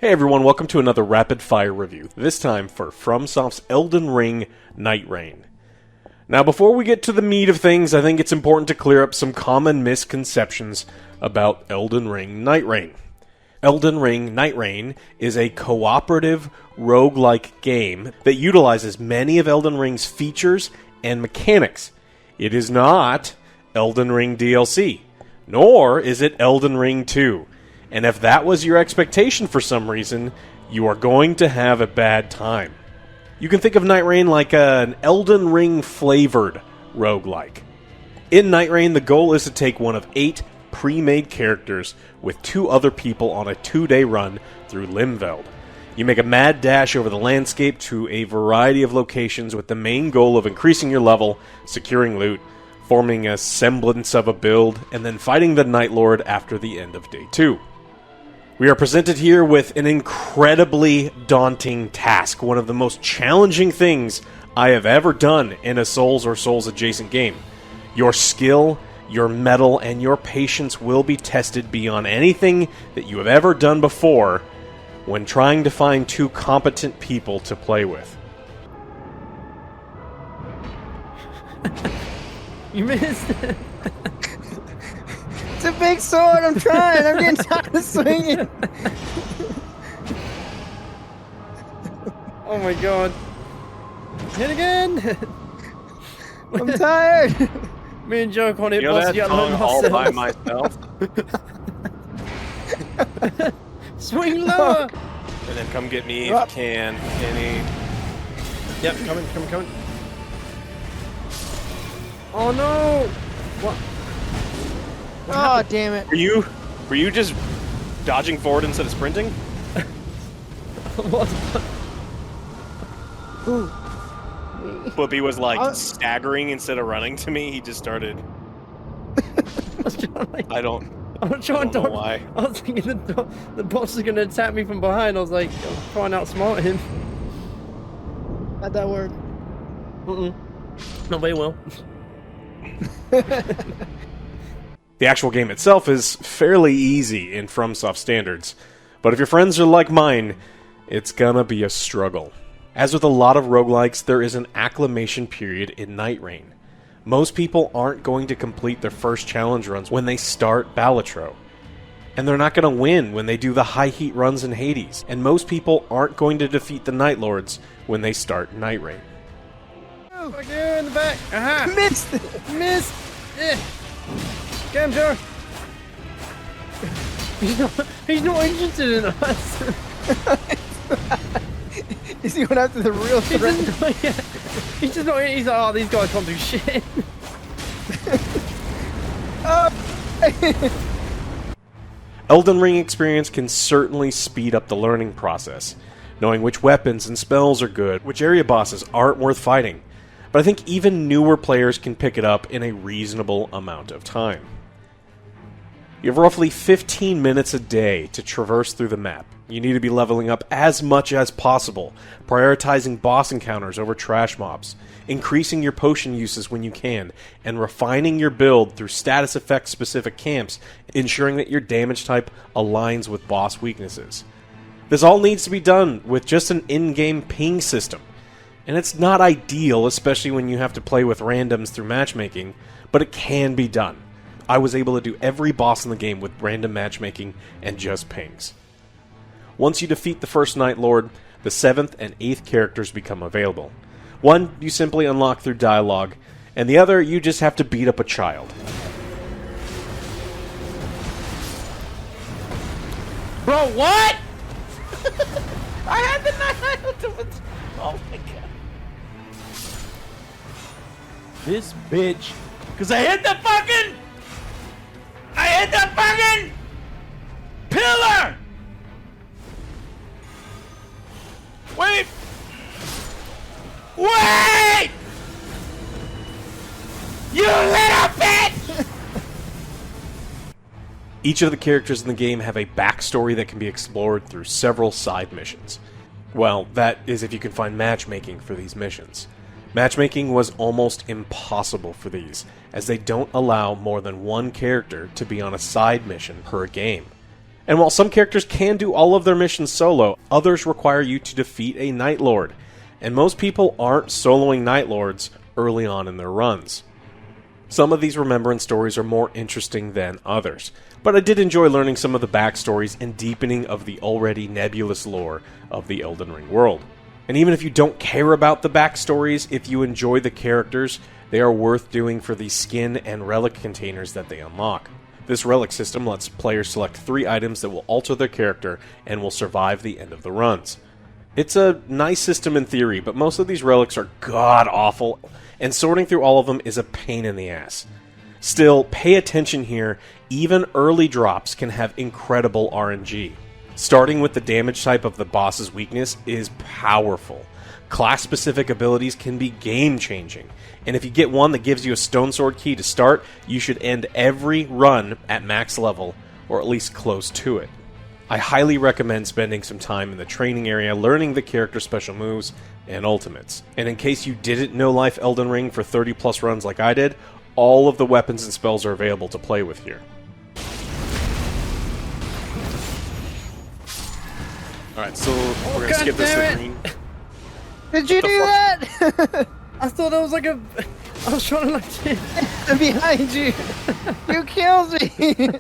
Hey everyone, welcome to another rapid fire review, this time for FromSoft's Elden Ring Nightreign. Now before we get to the meat of things, I think it's important to clear up some common misconceptions about Elden Ring Nightreign. Elden Ring Nightreign is a cooperative roguelike game that utilizes many of Elden Ring's features and mechanics. It is not Elden Ring DLC, nor is it Elden Ring 2. And if that was your expectation for some reason, you are going to have a bad time. You can think of Nightreign like an Elden Ring flavored roguelike. In Nightreign, the goal is to take one of 8 pre-made characters with 2 other people on a 2-day run through Limveld. You make a mad dash over the landscape to a variety of locations with the main goal of increasing your level, securing loot, forming a semblance of a build, and then fighting the Night Lord after the end of Day 2. We are presented here with an incredibly daunting task, one of the most challenging things I have ever done in a Souls or Souls-adjacent game. Your skill, your mettle, and your patience will be tested beyond anything that you have ever done before when trying to find 2 competent people to play with. You missed it. It's a big sword, I'm trying, I'm getting tired of swinging. Oh my god. Hit again! I'm tired. Me and Joe can't hit You know boss that yet song alone all by ourselves. myself? Swing lower! And then come get me if you can, Kenny. Yep, coming. Oh no! What? Oh, damn it. Were you just dodging forward instead of sprinting? What? Ooh. Whoopi was like staggering instead of running to me. He just started. I don't know why. I was thinking the boss is going to attack me from behind. I was like, I'll try and outsmart him. How'd that work? Not very well. The actual game itself is fairly easy in FromSoft standards, but if your friends are like mine, it's gonna be a struggle. As with a lot of roguelikes, there is an acclimation period in Nightreign. Most people aren't going to complete their first challenge runs when they start Balatro, and they're not going to win when they do the high heat runs in Hades, and most people aren't going to defeat the Night Lords when they start Nightreign. Oh, fuck you in the back! Aha! Missed! Missed! Get him, Joe! He's not interested in us! Is he going after the real threat? He's just not. He's like, oh, these guys can't do shit. Elden Ring experience can certainly speed up the learning process, knowing which weapons and spells are good, which area bosses aren't worth fighting, but I think even newer players can pick it up in a reasonable amount of time. You have roughly 15 minutes a day to traverse through the map. You need to be leveling up as much as possible, prioritizing boss encounters over trash mobs, increasing your potion uses when you can, and refining your build through status effect specific camps, ensuring that your damage type aligns with boss weaknesses. This all needs to be done with just an in-game ping system, and it's not ideal, especially when you have to play with randoms through matchmaking, but it can be done. I was able to do every boss in the game with random matchmaking and just pings. Once you defeat the first Night Lord, the 7th and 8th characters become available. One you simply unlock through dialogue, and the other you just have to beat up a child. Bro, what? I had the Night. Oh my god. This bitch. Cause I hit the fucking pillar! Wait! Wait! You little bitch! Each of the characters in the game have a backstory that can be explored through several side missions. Well, that is if you can find matchmaking for these missions. Matchmaking was almost impossible for these, as they don't allow more than one character to be on a side mission per game. And while some characters can do all of their missions solo, others require you to defeat a Night Lord. And most people aren't soloing Night Lords early on in their runs. Some of these remembrance stories are more interesting than others, but I did enjoy learning some of the backstories and deepening of the already nebulous lore of the Elden Ring world. And even if you don't care about the backstories, if you enjoy the characters, they are worth doing for the skin and relic containers that they unlock. This relic system lets players select 3 items that will alter their character and will survive the end of the runs. It's a nice system in theory, but most of these relics are god-awful, and sorting through all of them is a pain in the ass. Still, pay attention here, even early drops can have incredible RNG. Starting with the damage type of the boss's weakness is powerful. Class-specific abilities can be game-changing, and if you get one that gives you a stone sword key to start, you should end every run at max level, or at least close to it. I highly recommend spending some time in the training area learning the character's special moves and ultimates. And in case you didn't know Life Elden Ring for 30 plus runs like I did, all of the weapons and spells are available to play with here. Alright, so we're gonna skip this to green. Did you do that? I thought that was like a... I was trying to like... I'm behind you. You killed me.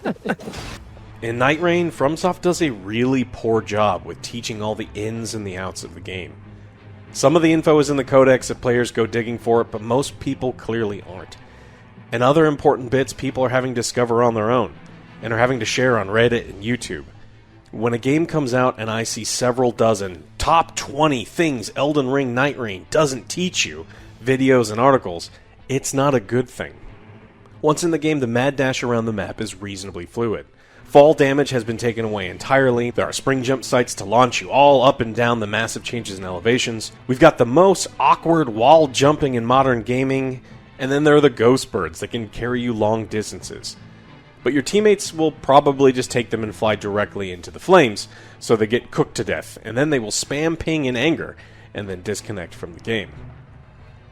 In Nightreign, FromSoft does a really poor job with teaching all the ins and the outs of the game. Some of the info is in the codex if players go digging for it, but most people clearly aren't. And other important bits people are having to discover on their own, and are having to share on Reddit and YouTube. When a game comes out and I see several dozen top 20 things Elden Ring Nightreign doesn't teach you, videos and articles, it's not a good thing. Once in the game, the mad dash around the map is reasonably fluid. Fall damage has been taken away entirely. There are spring jump sites to launch you all up and down the massive changes in elevations. We've got the most awkward wall jumping in modern gaming, and then there are the ghost birds that can carry you long distances. But your teammates will probably just take them and fly directly into the flames, so they get cooked to death, and then they will spam ping in anger, and then disconnect from the game.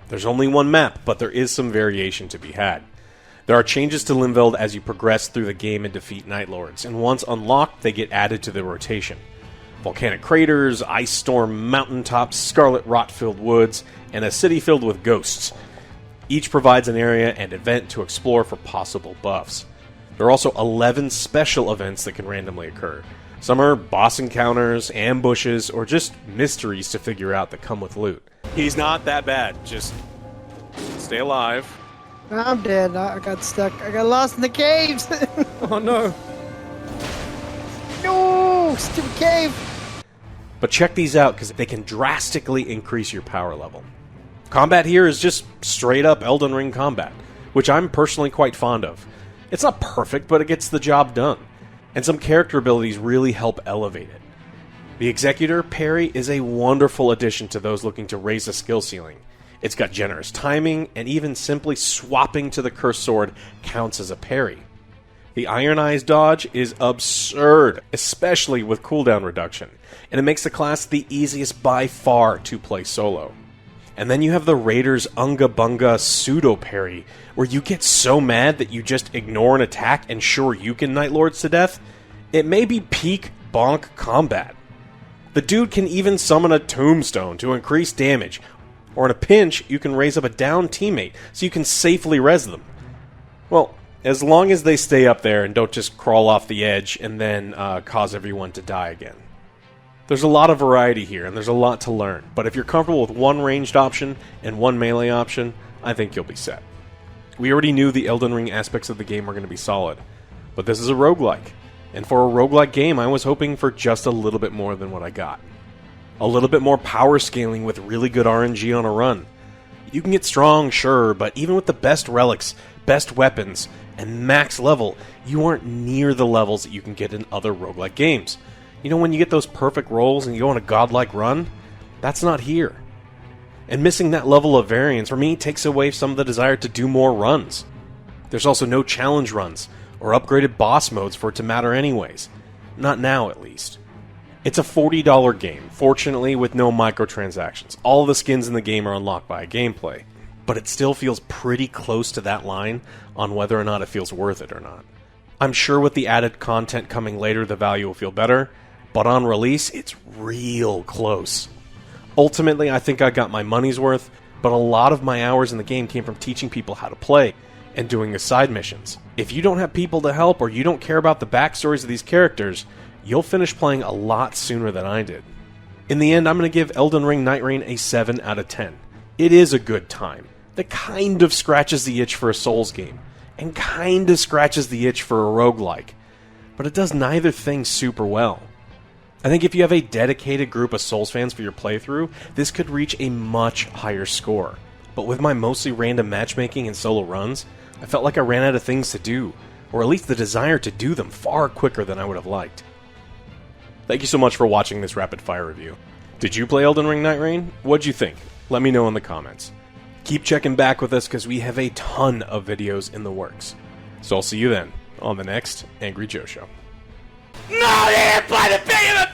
There's only one map, but there is some variation to be had. There are changes to Limveld as you progress through the game and defeat Night Lords, and once unlocked, they get added to the rotation. Volcanic craters, ice storm mountaintops, scarlet rot-filled woods, and a city filled with ghosts. Each provides an area and event to explore for possible buffs. There are also 11 special events that can randomly occur. Some are boss encounters, ambushes, or just mysteries to figure out that come with loot. He's not that bad. Just stay alive. I'm dead. I got stuck. I got lost in the caves. Oh no. No, stupid cave. But check these out because they can drastically increase your power level. Combat here is just straight up Elden Ring combat, which I'm personally quite fond of. It's not perfect, but it gets the job done. And some character abilities really help elevate it. The Executor parry is a wonderful addition to those looking to raise the skill ceiling. It's got generous timing, and even simply swapping to the cursed sword counts as a parry. The Iron Eyes dodge is absurd, especially with cooldown reduction, and it makes the class the easiest by far to play solo. And then you have the Raider's Unga Bunga pseudo parry, where you get so mad that you just ignore an attack and sure you can Night Lords to death. It may be peak bonk combat. The dude can even summon a tombstone to increase damage, or in a pinch, you can raise up a downed teammate so you can safely res them. Well, as long as they stay up there and don't just crawl off the edge and then cause everyone to die again. There's a lot of variety here, and there's a lot to learn, but if you're comfortable with one ranged option and one melee option, I think you'll be set. We already knew the Elden Ring aspects of the game were going to be solid, but this is a roguelike, and for a roguelike game, I was hoping for just a little bit more than what I got. A little bit more power scaling with really good RNG on a run. You can get strong, sure, but even with the best relics, best weapons, and max level, you aren't near the levels that you can get in other roguelike games. You know, when you get those perfect rolls and you go on a godlike run? That's not here. And missing that level of variance, for me, takes away some of the desire to do more runs. There's also no challenge runs, or upgraded boss modes for it to matter anyways. Not now, at least. It's a $40 game, fortunately with no microtransactions. All the skins in the game are unlocked by gameplay, but it still feels pretty close to that line on whether or not it feels worth it or not. I'm sure with the added content coming later, the value will feel better, but on release, it's real close. Ultimately, I think I got my money's worth, but a lot of my hours in the game came from teaching people how to play and doing the side missions. If you don't have people to help or you don't care about the backstories of these characters, you'll finish playing a lot sooner than I did. In the end, I'm going to give Elden Ring Nightreign a 7 out of 10. It is a good time that kind of scratches the itch for a Souls game, and kind of scratches the itch for a roguelike, but it does neither thing super well. I think if you have a dedicated group of Souls fans for your playthrough, this could reach a much higher score. But with my mostly random matchmaking and solo runs, I felt like I ran out of things to do, or at least the desire to do them far quicker than I would have liked. Thank you so much for watching this rapid fire review. Did you play Elden Ring Nightreign? What'd you think? Let me know in the comments. Keep checking back with us because we have a ton of videos in the works. So I'll see you then on the next Angry Joe Show. No, they didn't play the pig in the